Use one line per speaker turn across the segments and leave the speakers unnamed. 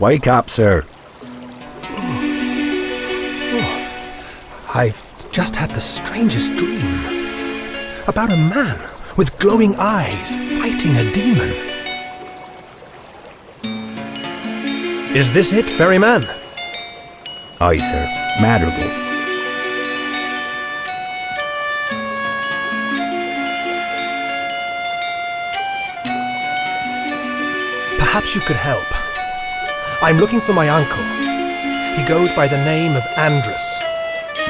Wake up, sir.
I've just had the strangest dream. About a man with glowing eyes fighting a demon. Is this it, ferryman?
Aye, sir. Madreal.
Perhaps you could help. I'm looking for my uncle. He goes by the name of Andrus.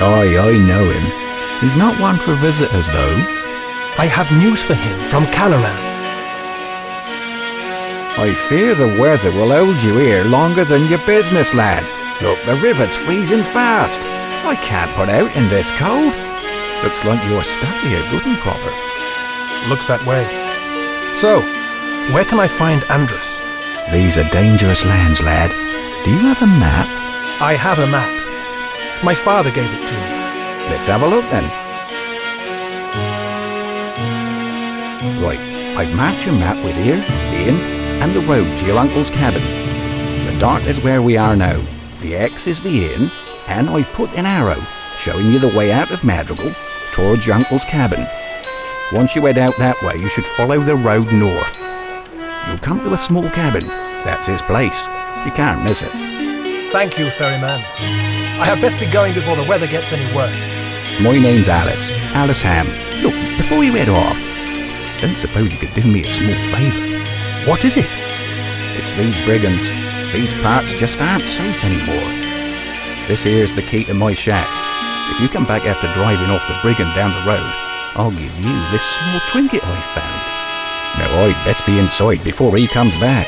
Aye, I know him. He's not one for visitors, though.
I have news for him from Calaran.
I fear the weather will hold you here longer than your business, lad. Look, the river's freezing fast. I can't put out in this cold. Looks like you're stuck here good and proper.
Looks that way. So, where can I find Andrus?
These are dangerous lands, lad. Do you have a map?
I have a map. My father gave it to me.
Let's have a look then. Right, I've marked your map with here, the inn, and the road to your uncle's cabin. The dart is where we are now. The X is the inn, and I've put an arrow showing you the way out of Madreal towards your uncle's cabin. Once you head out that way, you should follow the road north. You'll come to a small cabin. That's his place. You can't miss it.
Thank you, ferryman. I had best be going before the weather gets any worse.
My name's Alice. Alice Ham. Look, before you head off, don't suppose you could do me a small favour?
What is it?
It's these brigands. These parts just aren't safe anymore. This here's the key to my shack. If you come back after driving off the brigand down the road, I'll give you this small trinket I found. Now I'd best be inside before he comes back.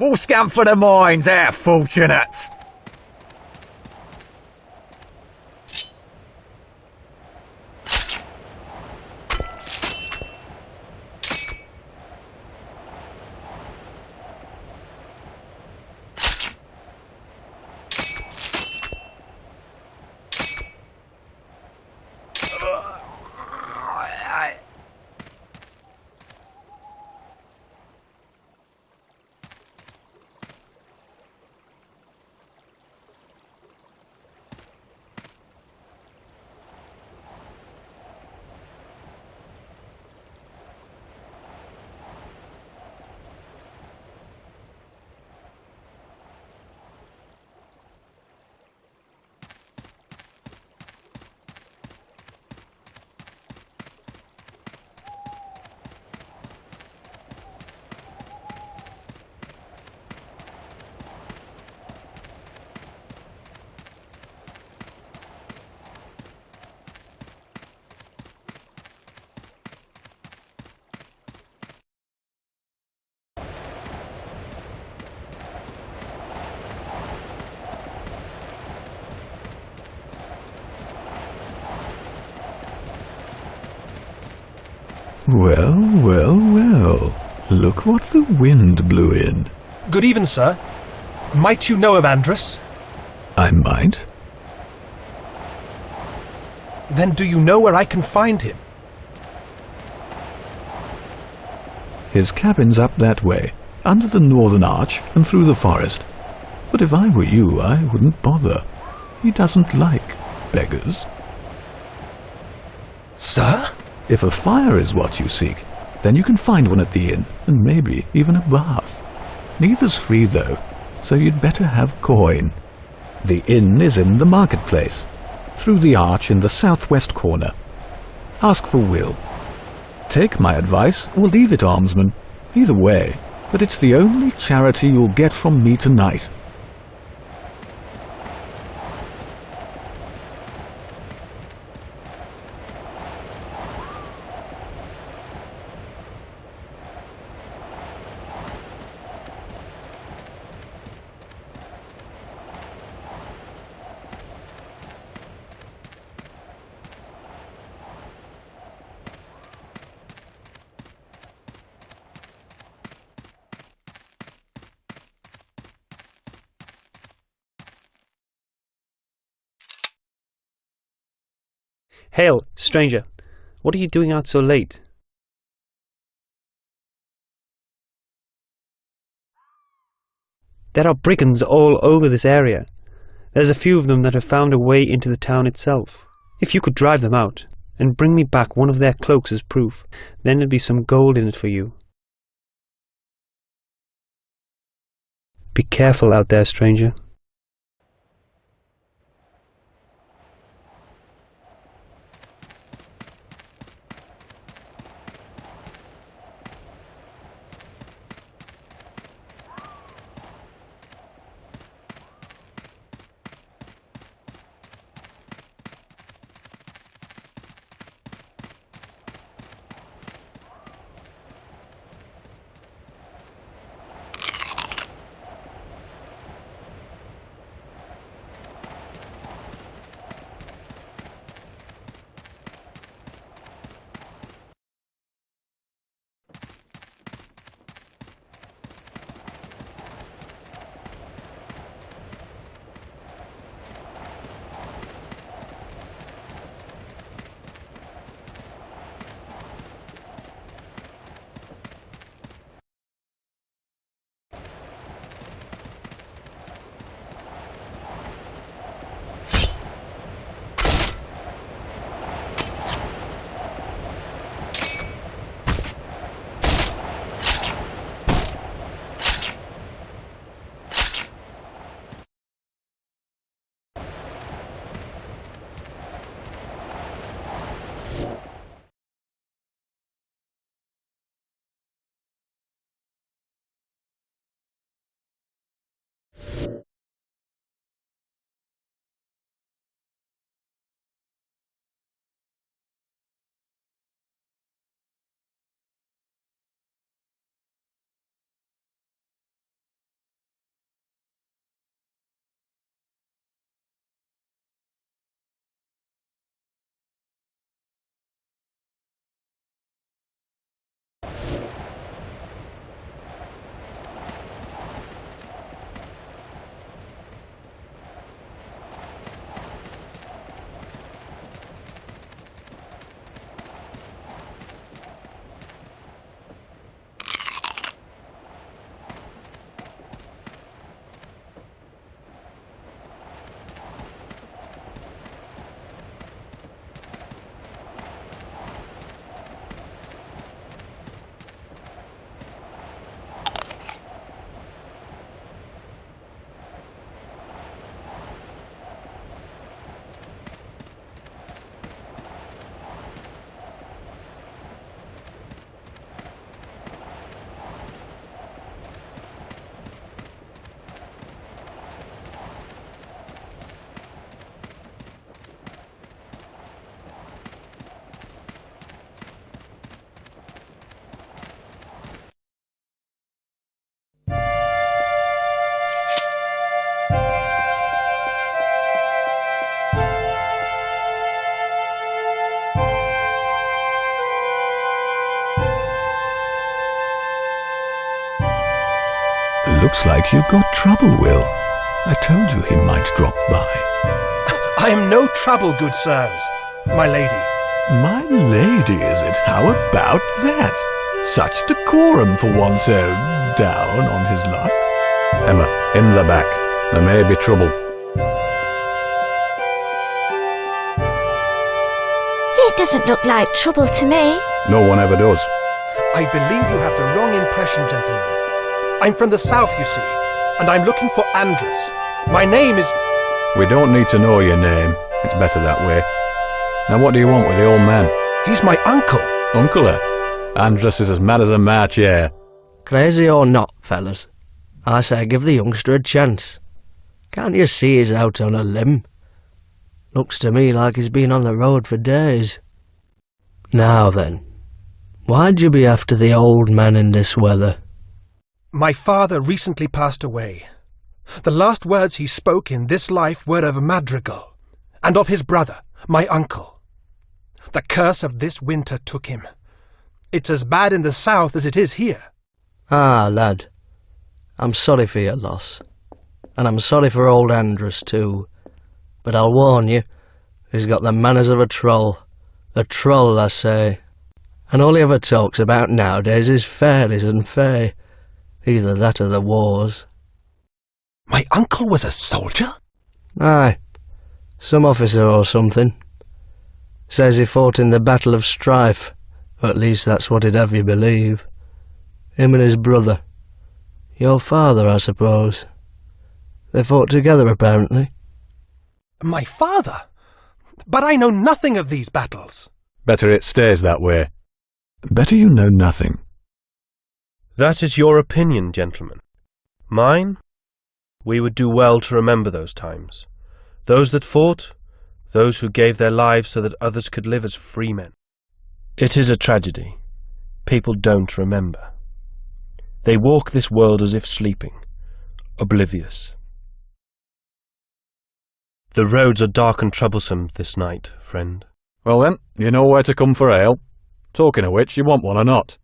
All scamp for the mines, they're fortunate.
Well, well, well. Look what the wind blew in.
Good even, sir. Might you know of Andrus?
I might.
Then do you know where I can find him?
His cabin's up that way, under the northern arch and through the forest. But if I were you, I wouldn't bother. He doesn't like beggars.
Sir?
If a fire is what you seek, then you can find one at the inn, and maybe even a bath. Neither's free, though, so you'd better have coin. The inn is in the marketplace, through the arch in the southwest corner. Ask for Will. Take my advice or leave it, almsman. Either way, but it's the only charity you'll get from me tonight.
Hail, stranger. What are you doing out so late? There are brigands all over this area. There's a few of them that have found a way into the town itself. If you could drive them out, and bring me back one of their cloaks as proof, then there'd be some gold in it for you. Be careful out there, stranger.
Looks like you've got trouble, Will. I told you he might drop by.
I am no trouble, good sirs, my lady.
My lady, is it? How about that? Such decorum for one so down on his luck.
Emma, in the back. There may be trouble.
It doesn't look like trouble to me.
No one ever does.
I believe you have the wrong impression, gentlemen. I'm from the south, you see, and I'm looking for Andrus. My name is...
We don't need to know your name. It's better that way. Now what do you want with the old man?
He's my uncle.
Uncle, Andrus is as mad as a March hare.
Crazy or not, fellas, I say give the youngster a chance. Can't you see he's out on a limb? Looks to me like he's been on the road for days. Now then, why'd you be after the old man in this weather?
My father recently passed away. The last words he spoke in this life were of Madreal, and of his brother, my uncle. The curse of this winter took him. It's as bad in the south as it is here.
Ah, lad, I'm sorry for your loss. And I'm sorry for old Andrus too. But I'll warn you, he's got the manners of a troll. A troll, I say. And all he ever talks about nowadays is fairies and fae. Either that or the wars.
My uncle was a soldier?
Aye, some officer or something. Says he fought in the Battle of Strife. At least that's what he'd have you believe. Him and his brother. Your father, I suppose. They fought together, apparently.
My father? But I know nothing of these battles.
Better it stays that way.
Better you know nothing.
That is your opinion, gentlemen. Mine? We would do well to remember those times. Those that fought, those who gave their lives so that others could live as free men. It is a tragedy. People don't remember. They walk this world as if sleeping, oblivious. The roads are dark and troublesome this night, friend.
Well then, you know where to come for ale. Talking of which, you want one or not?